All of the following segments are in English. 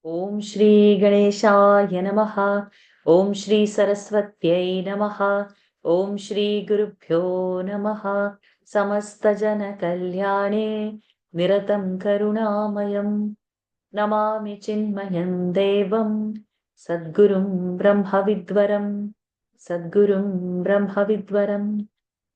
Om Shri Ganeshaya Namaha. Om Shri Saraswatyai Namaha. Om Shri Gurubhyo Namaha. Samasta Jana Kalyane Niratam Karunamayam Namami Chinmayam Devam Sadgurum Brahma Vidvaram Sadgurum Brahma Vidvaram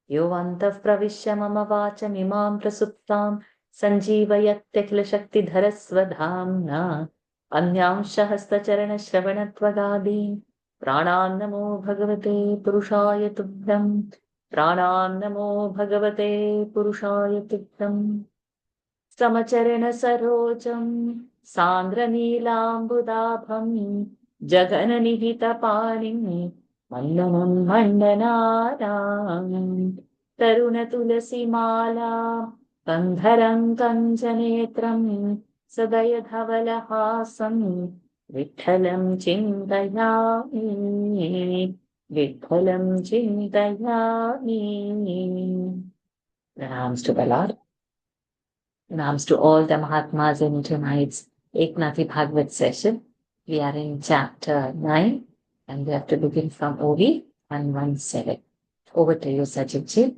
Yovantav Pravishya Mama Vacham Imam Prasuptam Sanjeevayatyakhila Shakti Dharasvadhamna Anyanshah Hastacharana Shravanatvagadin Pranam Namo Bhagavate Purushaya Tubhyam Pranam Namo Bhagavate Purushaya Tubhyam Samacharana Sarojam Sandra Neelambudabham Jagana Nihita Panim Mandanam Mandanaram Taruna Tulasi Mala Kandharam Kanjanetram Sadaya Dhavalahasam Vithalam Chintayami Vithalam Chintayami. Pranams to the Lord. Pranams to all the Mahatmas in tonight's Eknathi Bhagawat session. We are in chapter 9 and we have to begin from Ovis 117. Over to you, Sajidji.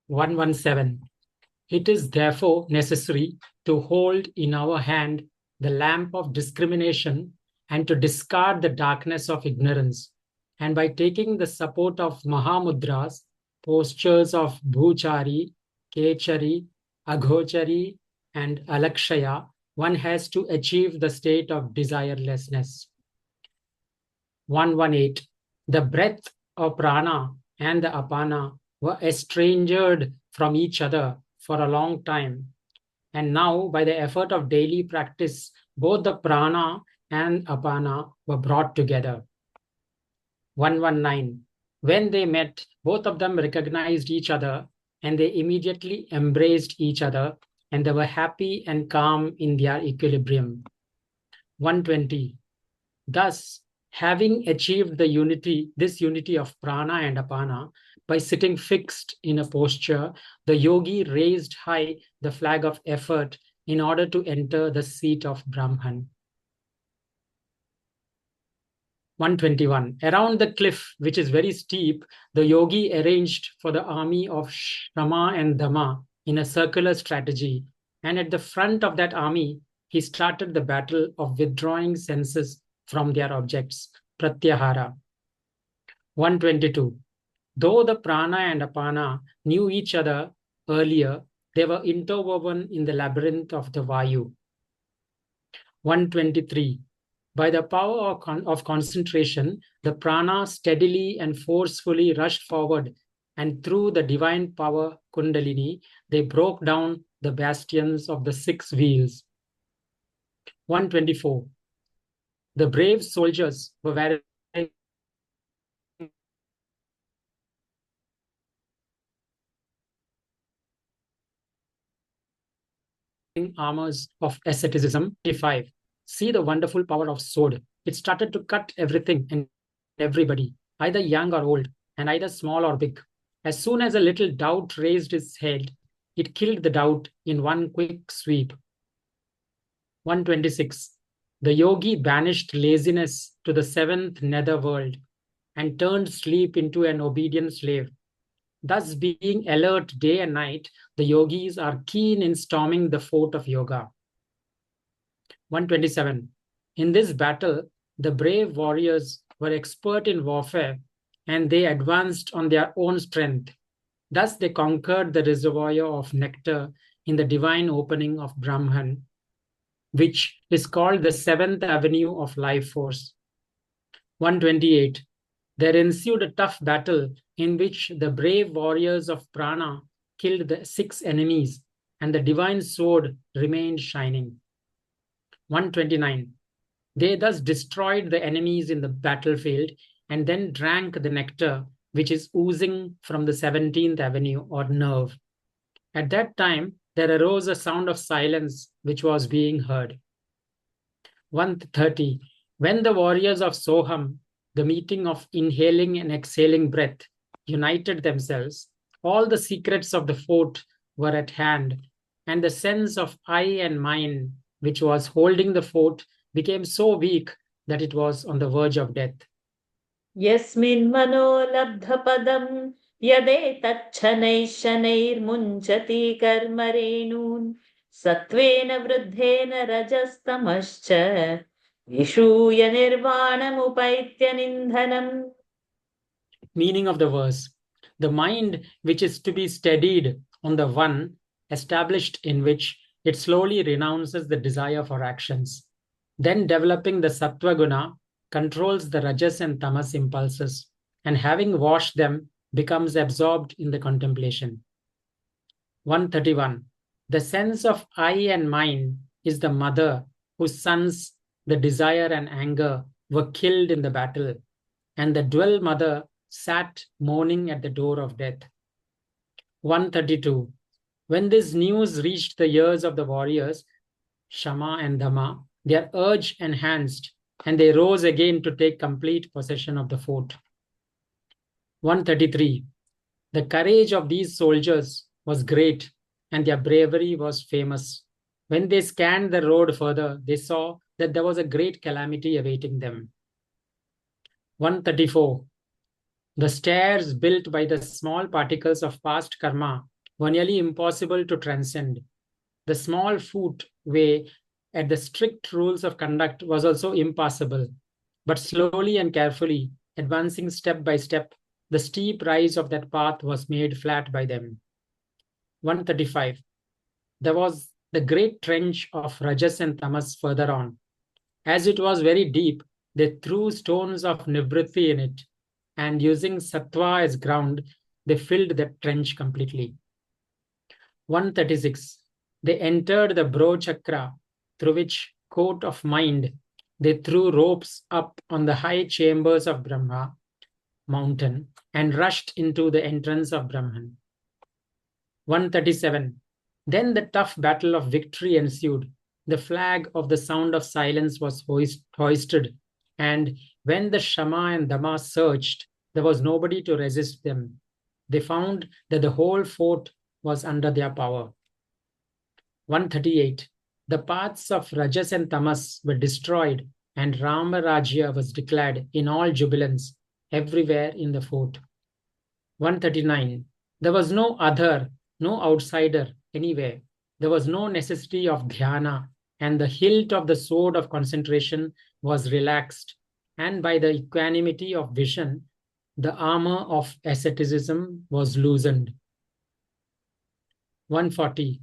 117. It is therefore necessary to hold in our hand the lamp of discrimination and to discard the darkness of ignorance. And by taking the support of Mahamudras, postures of Bhuchari, Kechari, Aghochari, and Alakshaya, one has to achieve the state of desirelessness. 118. The breath of prana and the apana were estranged from each other for a long time. And now, by the effort of daily practice, both the prana and apana were brought together. 119. When they met, both of them recognized each other and they immediately embraced each other and they were happy and calm in their equilibrium. 120. Thus, having achieved this unity of prana and apana, by sitting fixed in a posture, the yogi raised high the flag of effort in order to enter the seat of Brahman. 121. Around the cliff, which is very steep, the yogi arranged for the army of Shama and Dhamma in a circular strategy. And at the front of that army, he started the battle of withdrawing senses from their objects, pratyahara. 122. Though the prana and apana knew each other earlier, they were interwoven in the labyrinth of the Vayu. 123. By the power of concentration, the prana steadily and forcefully rushed forward, and through the divine power Kundalini, they broke down the bastions of the 6 wheels. 124. The brave soldiers were wearing armors of asceticism. 25. See the wonderful power of sword. It started to cut everything and everybody, either young or old, and either small or big. As soon as a little doubt raised its head, it killed the doubt in one quick sweep. 126. The yogi banished laziness to the 7th nether world and turned sleep into an obedient slave. Thus, being alert day and night, the yogis are keen in storming the fort of yoga. 127. In this battle, the brave warriors were expert in warfare and they advanced on their own strength. Thus, they conquered the reservoir of nectar in the divine opening of Brahman, which is called the 7th avenue of life force. 128. There ensued a tough battle in which the brave warriors of prana killed the 6 enemies and the divine sword remained shining. 129. They thus destroyed the enemies in the battlefield and then drank the nectar which is oozing from the 17th avenue or nerve. At that time, there arose a sound of silence which was being heard. 130. When the warriors of Soham, the meeting of inhaling and exhaling breath, united themselves, all the secrets of the fort were at hand, and the sense of I and mine which was holding the fort, became so weak that it was on the verge of death. Yasmin mano labdhapadam yadetatchanaiः शनैर्मुञ्चति कर्मरेणून् सत्त्वेन वृद्धेन रजस्तमश्च विषूय निर्वाणमुपैत्य निन्धनम्. Meaning of the verse: the mind which is to be steadied on the one, established in which it slowly renounces the desire for actions, then developing the sattva guna, controls the rajas and tamas impulses, and having washed them, becomes absorbed in the contemplation. 131. The sense of I and mine is the mother whose sons, the desire and anger, were killed in the battle, and the dual mother sat mourning at the door of death. 132. When this news reached the ears of the warriors, Shama and Dhamma, their urge enhanced, and they rose again to take complete possession of the fort. 133. The courage of these soldiers was great, and their bravery was famous. When they scanned the road further, they saw that there was a great calamity awaiting them. 134. The stairs built by the small particles of past karma were nearly impossible to transcend. The small footway at the strict rules of conduct was also impassable. But slowly and carefully, advancing step by step, the steep rise of that path was made flat by them. 135. There was the great trench of Rajas and Tamas further on. As it was very deep, they threw stones of Nivritti in it, and using Sattva as ground, they filled that trench completely. 136. They entered the Bro Chakra, through which court of mind they threw ropes up on the high chambers of Brahma mountain and rushed into the entrance of Brahman. 137. Then the tough battle of victory ensued. The flag of the sound of silence was hoisted, and when the Shama and Dhamma searched, there was nobody to resist them. They found that the whole fort was under their power. 138. The paths of Rajas and Tamas were destroyed, and Rama Rajya was declared in all jubilance everywhere in the fort. 139. There was no other, no outsider anywhere. There was no necessity of dhyana, and the hilt of the sword of concentration was relaxed, and by the equanimity of vision, the armor of asceticism was loosened. 140.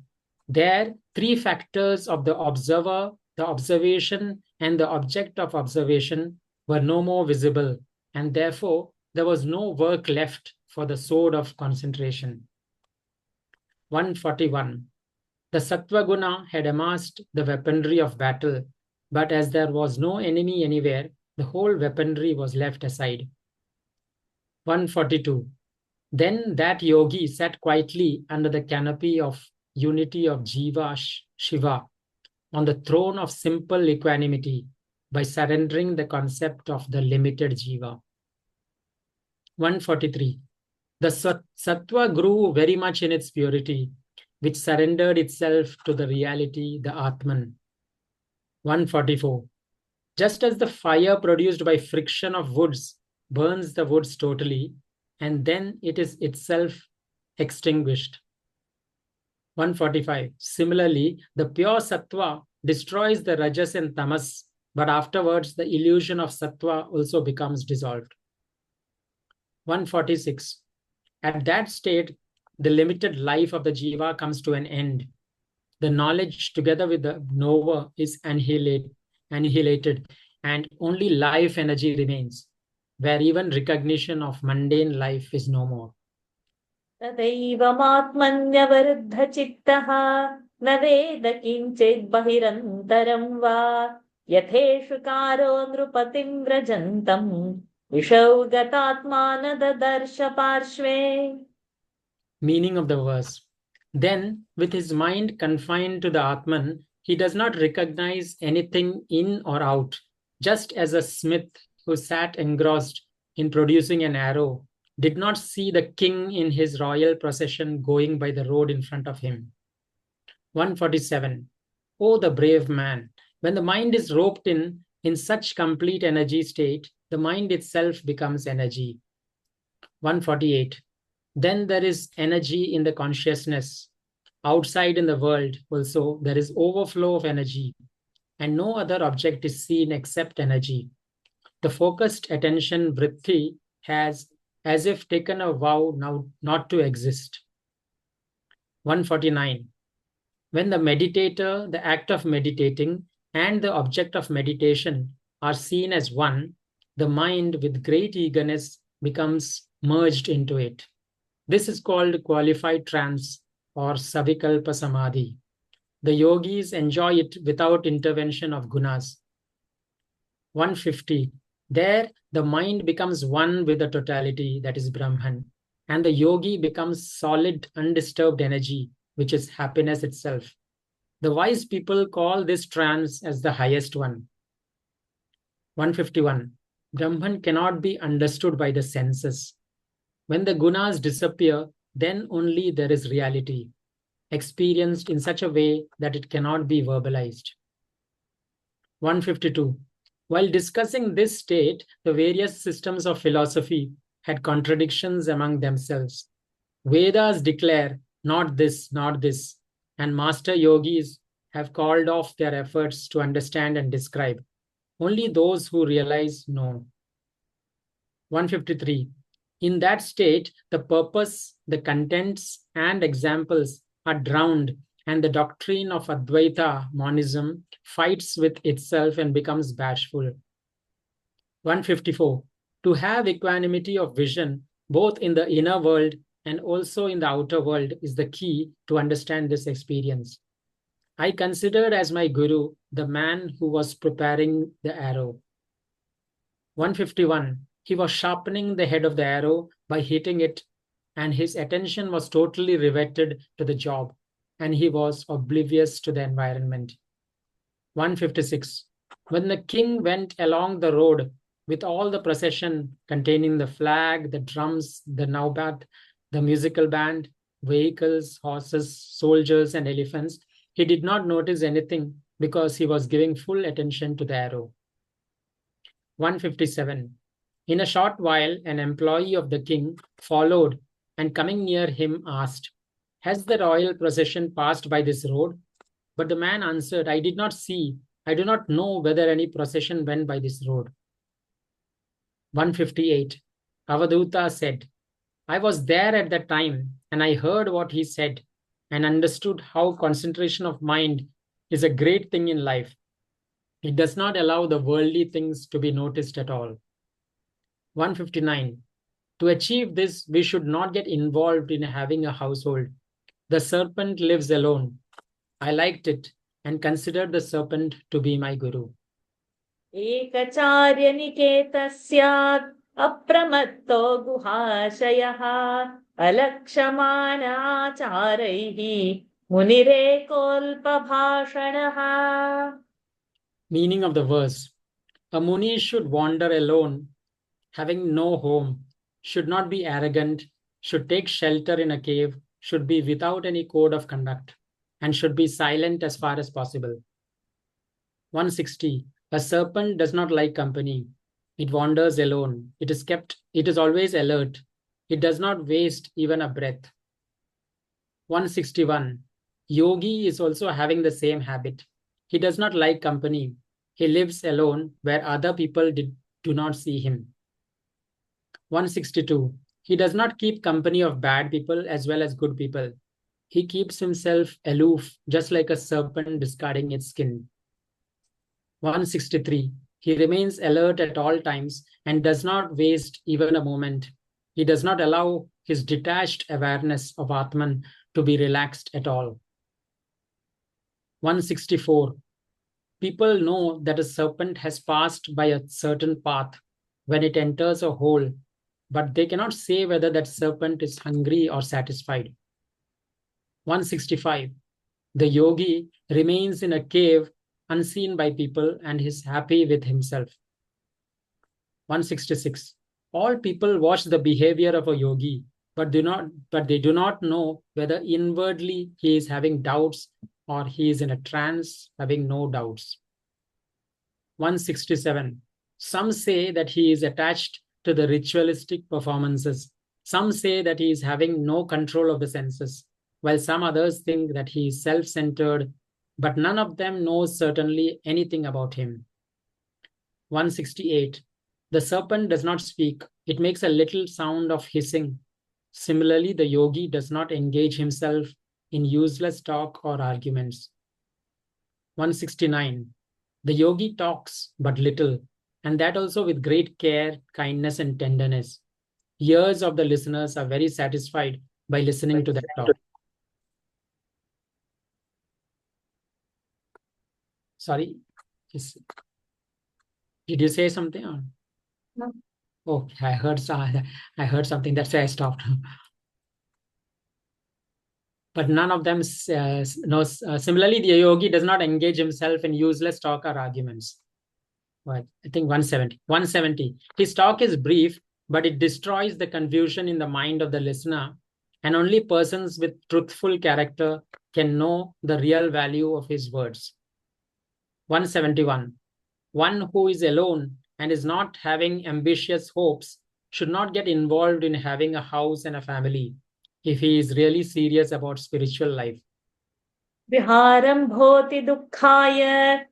There, three factors of the observer, the observation, and the object of observation were no more visible, and therefore there was no work left for the sword of concentration. 141. The Sattva Guna had amassed the weaponry of battle, but as there was no enemy anywhere, the whole weaponry was left aside. 142. Then that yogi sat quietly under the canopy of unity of Jiva Shiva on the throne of simple equanimity by surrendering the concept of the limited Jiva. 143. The Sattva grew very much in its purity, which surrendered itself to the reality, the Atman. 144. Just as the fire produced by friction of woods burns the woods totally, and then it is itself extinguished. 145. Similarly, the pure Sattva destroys the Rajas and Tamas, but afterwards the illusion of Sattva also becomes dissolved. 146. At that state, the limited life of the Jiva comes to an end. The knowledge together with the knower is annihilated, and only life energy remains, where even recognition of mundane life is no more. तदैवमात्मन्यवरुद्धचित्तः न वेद किञ्चित् बहिरन्तरं वा यथेषुकारो नृपतिं व्रजन्तम् विषौ गतात्मा न ददर्श पार्श्वे. Meaning of the verse. Then, with his mind confined to the Atman, he does not recognize anything in or out, just as a smith who sat engrossed in producing an arrow did not see the king in his royal procession going by the road in front of him. 147. Oh, the brave man. When the mind is roped in such complete energy state, the mind itself becomes energy. 148. Then there is energy in the consciousness. Outside in the world, also, there is overflow of energy, and no other object is seen except energy. The focused attention vritti has as if taken a vow now not to exist. 149. When the meditator, the act of meditating, and the object of meditation are seen as one, the mind with great eagerness becomes merged into it. This is called qualified trance or savikalpa samadhi. The yogis enjoy it without intervention of gunas. 150. There, the mind becomes one with the totality, that is Brahman, and the yogi becomes solid, undisturbed energy, which is happiness itself. The wise people call this trance as the highest one. 151. Brahman cannot be understood by the senses. When the gunas disappear, then only there is reality, experienced in such a way that it cannot be verbalized. 152. While discussing this state, the various systems of philosophy had contradictions among themselves. Vedas declare, not this, not this, and master yogis have called off their efforts to understand and describe. Only those who realize know. 153. In that state, the purpose, the contents, and examples are drowned, and the doctrine of Advaita, monism, fights with itself and becomes bashful. 154. To have equanimity of vision, both in the inner world and also in the outer world, is the key to understand this experience. I considered as my guru the man who was preparing the arrow. 151. He was sharpening the head of the arrow by hitting it, and his attention was totally riveted to the job, and he was oblivious to the environment. 156. When the king went along the road with all the procession containing the flag, the drums, the naubat, the musical band, vehicles, horses, soldiers, and elephants, he did not notice anything because he was giving full attention to the arrow. 157. In a short while, an employee of the king followed and coming near him asked, "Has the royal procession passed by this road?" But the man answered, "I did not see. I do not know whether any procession went by this road." 158. Avaduta said, "I was there at that time, and I heard what he said and understood how concentration of mind is a great thing in life. It does not allow the worldly things to be noticed at all." 159. To achieve this, we should not get involved in having a household. The serpent lives alone. I liked it and considered the serpent to be my guru. Ekacharya niketasyat apramatto guhashayah alakshamana charaihi munirekolpabhashanaha. Meaning of the verse. A muni should wander alone, having no home, should not be arrogant, should take shelter in a cave, should be without any code of conduct, and should be silent as far as possible. 160. A serpent does not like company. It wanders alone. It is always alert. It does not waste even a breath. 161. Yogi is also having the same habit. He does not like company. He lives alone where other people do not see him. 162. He does not keep company of bad people as well as good people. He keeps himself aloof, just like a serpent discarding its skin. 163. He remains alert at all times and does not waste even a moment. He does not allow his detached awareness of Atman to be relaxed at all. 164. People know that a serpent has passed by a certain path when it enters a hole, but they cannot say whether that serpent is hungry or satisfied. 165. The yogi remains in a cave unseen by people and is happy with himself. 166. All people watch the behavior of a yogi, but they do not know whether inwardly he is having doubts or he is in a trance, having no doubts. 167. Some say that he is attached to the ritualistic performances. Some say that he is having no control of the senses, while some others think that he is self centered, but none of them knows certainly anything about him. 168. The serpent does not speak, it makes a little sound of hissing. Similarly, the yogi does not engage himself in useless talk or arguments. 169. The yogi talks but little, and that also with great care, kindness, and tenderness. Ears of the listeners are very satisfied by listening to that talk. Sorry, did you say something? Or? No. Oh, I heard something. That's why I stopped. But none of them knows. Similarly, the yogi does not engage himself in useless talk or arguments. Well, I think 170. 170. His talk is brief, but it destroys the confusion in the mind of the listener, and only persons with truthful character can know the real value of his words. 171. One who is alone and is not having ambitious hopes should not get involved in having a house and a family if he is really serious about spiritual life. Viharam bhoti dukkhaya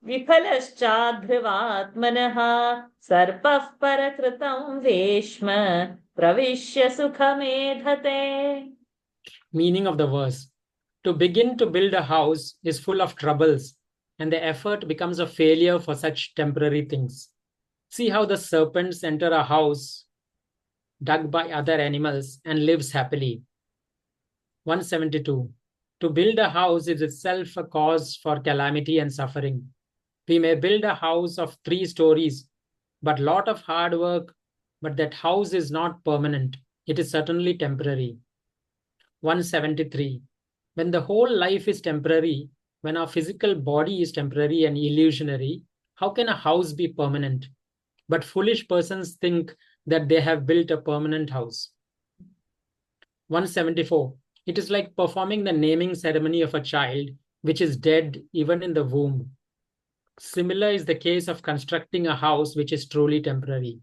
विफलश्चाध्रुवात्मनः सर्पः परकृतं वेश्म pravishya sukhamedhate. Meaning of the verse. To begin to build a house is full of troubles, and the effort becomes a failure for such temporary things. See how the serpents enter a house dug by other animals and lives happily. 172. To build a house is itself a cause for calamity and suffering. We may build a house of 3 stories, but lot of hard work, but that house is not permanent. It is certainly temporary. 173. When the whole life is temporary, when our physical body is temporary and illusionary, how can a house be permanent? But foolish persons think that they have built a permanent house. 174. It is like performing the naming ceremony of a child which is dead even in the womb. Similar is the case of constructing a house which is truly temporary.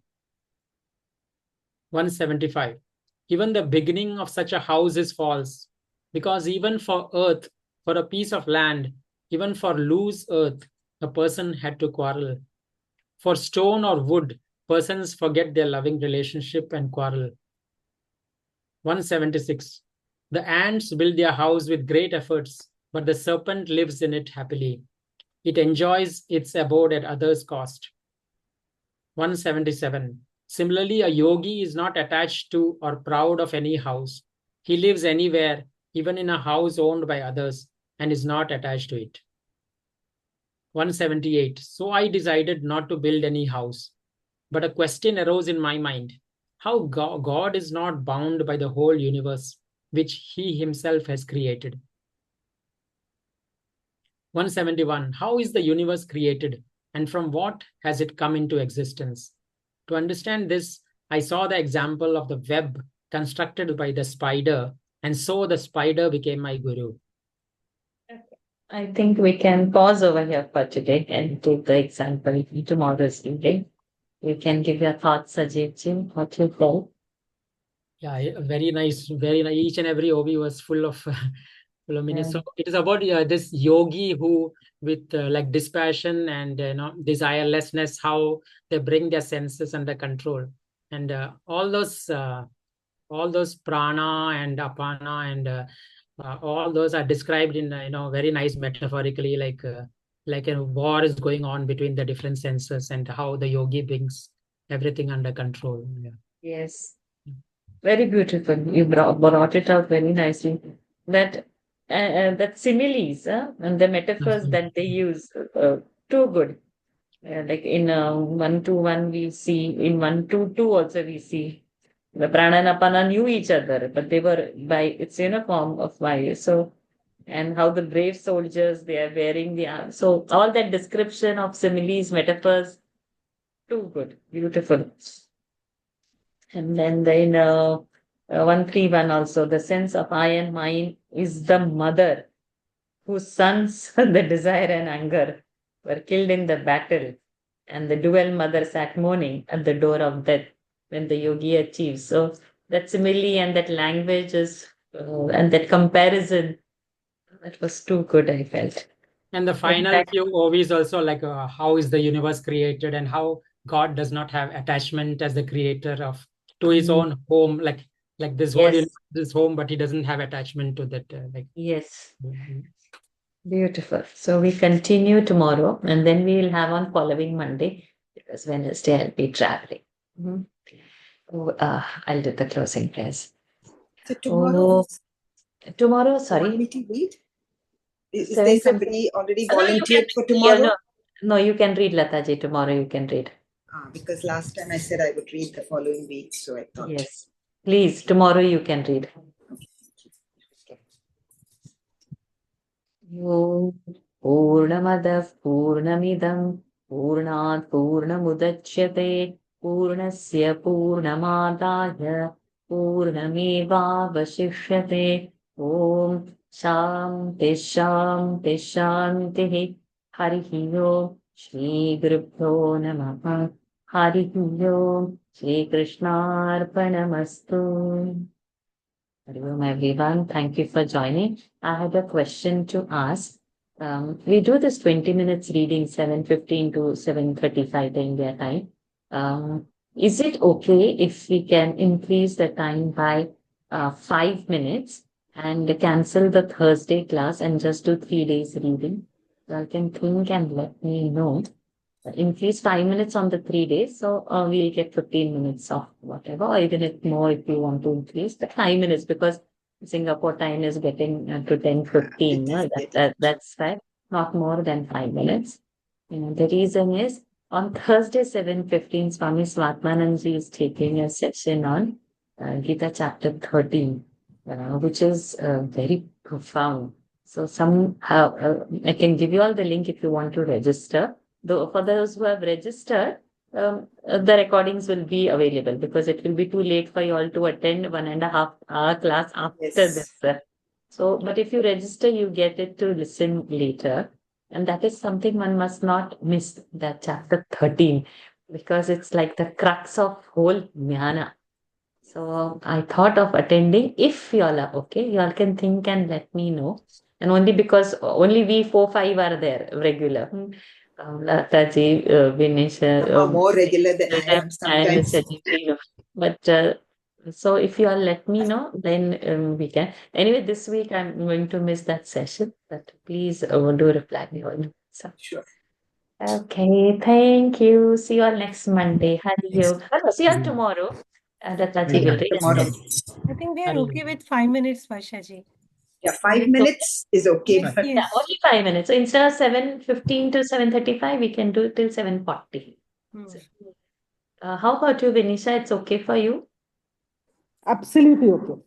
175. Even the beginning of such a house is false, because even for earth, for a piece of land, even for loose earth, a person had to quarrel. For stone or wood, persons forget their loving relationship and quarrel. 176. The ants build their house with great efforts, but the serpent lives in it happily. It enjoys its abode at others' cost. 177. Similarly, a yogi is not attached to or proud of any house. He lives anywhere, even in a house owned by others, and is not attached to it. 178. So I decided not to build any house. But a question arose in my mind. How God is not bound by the whole universe, which he himself has created. 171. How is the universe created, and from what has it come into existence? To understand this, I saw the example of the web constructed by the spider, and so the spider became my guru. I think we can pause over here for today and take the example in tomorrow's evening. You can give your thoughts, Ajit, what you felt. Yeah, very nice, very nice. Each and every Ovi was full of meaning. Yeah. So it is about this yogi who, with like dispassion and desirelessness, how they bring their senses under control, and all those prana and apana and all those are described in very nice metaphorically, like a war is going on between the different senses and how the yogi brings everything under control. Yeah. Yes. Very beautiful. You brought it out very nicely. That that similes and the metaphors that they use, too good. Like in 1 to 1 we see, in 1 to 2 also we see the prana and apana knew each other, but they were by its form of fire. So, and how the brave soldiers they are wearing the arms. So all that description of similes, metaphors, too good, beautiful. And then in 131 also, the sense of I and mine is the mother whose sons, the desire and anger, were killed in the battle, and the dual mother sat mourning at the door of death when the yogi achieves. So that simile and that language is, and that comparison, that was too good, I felt. And the final few Ovis also, like how is the universe created and how God does not have attachment as the creator of to his own home, like this whole universe is home, but he doesn't have attachment to that. Yes. Beautiful. So we continue tomorrow, and then we will have on following Monday, because Wednesday I'll be traveling. I'll do the closing prayers. So tomorrow, tomorrow, want sorry. me to read? Is there somebody already volunteered for Yeah, tomorrow? no, you can read, Lataji. Tomorrow you can read. Because last time I said I would read the following week, so I thought. Yes. Please, tomorrow you can read. Om Purnamadav Purnamidam Purnat Purnamudachyate Purnasya Purnamadaya Purnamevavashishyate Om Shanti Shanti Shanti Harihi Om Shri Gurubhyo Namaha Harihi Om Shri Krishnarpanamastu. Hari Om, everyone. Thank you for joining. I had a question to ask. We do this 20 minutes reading, 7:15 to 7:35 the India time. Is it okay if we can increase the time by 5 minutes and cancel the Thursday class and just do 3 days reading? You can think and let me know. Increase 5 minutes on the 3 days, so we'll get 15 minutes of whatever, or even if more, if you want to increase the 5 minutes, because Singapore time is getting to 10:15. That's right, not more than 5 minutes. The reason is on Thursday 7:15, Swami Swatmananji is taking a session on Gita chapter 13, which is very profound. So somehow I can give you all the link if you want to register. Though for those who have registered, the recordings will be available, because it will be too late for you all to attend 1.5 hour class after this. So, but if you register, you get it to listen later. And that is something one must not miss, that chapter 13, because it's like the crux of whole jnana. So I thought of attending. If you all are okay, you all can think and let me know. And only because only we 4-5 are there regular. Lataji, Vinisha, more regular than I am sometimes. But so if you all let me know, then we can. Anyway, this week I'm going to miss that session, but please do reply me all. So. Sure. Okay, thank you. See you all next Monday. See you all tomorrow. Lataji will read. Tomorrow. I think we are okay with 5 minutes, Varshaji. Yeah, 5 minutes is okay. Yes, But yeah, only 5 minutes. So instead of 7:15 to 7:35, we can do it till 7:40. How about you, Vinisha? It's okay for you? Absolutely okay.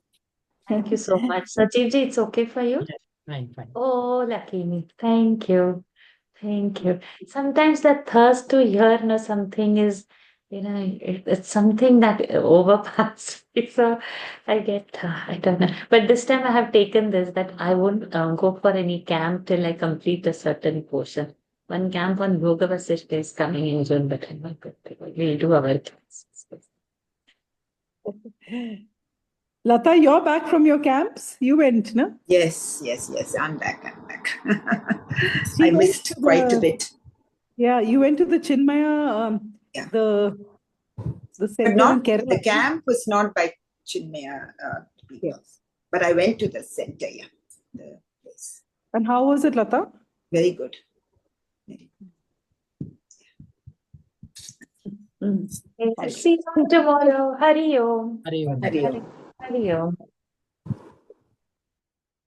Thank you so much. Sajivji, it's okay for you? Yes, fine. Oh, lucky me. Thank you. Thank you. Sometimes that thirst to hear something is, it's something that overpasses me. So I get, I don't know. But this time I have taken this, that I won't go for any camp till I complete a certain portion. One camp on Yoga Vasishta is coming in June, but I'm not good. We'll do our classes. Lata, you're back from your camps? You went, no? yes. I'm back. I missed quite a bit. Yeah, you went to the Chinmaya, the center in Kerala. The camp was not by Chinmaya, but I went to the center, the place. And how was it, Lata? Very good. See you tomorrow. Hari Om. Hari Om. Hari Om. Hari Om.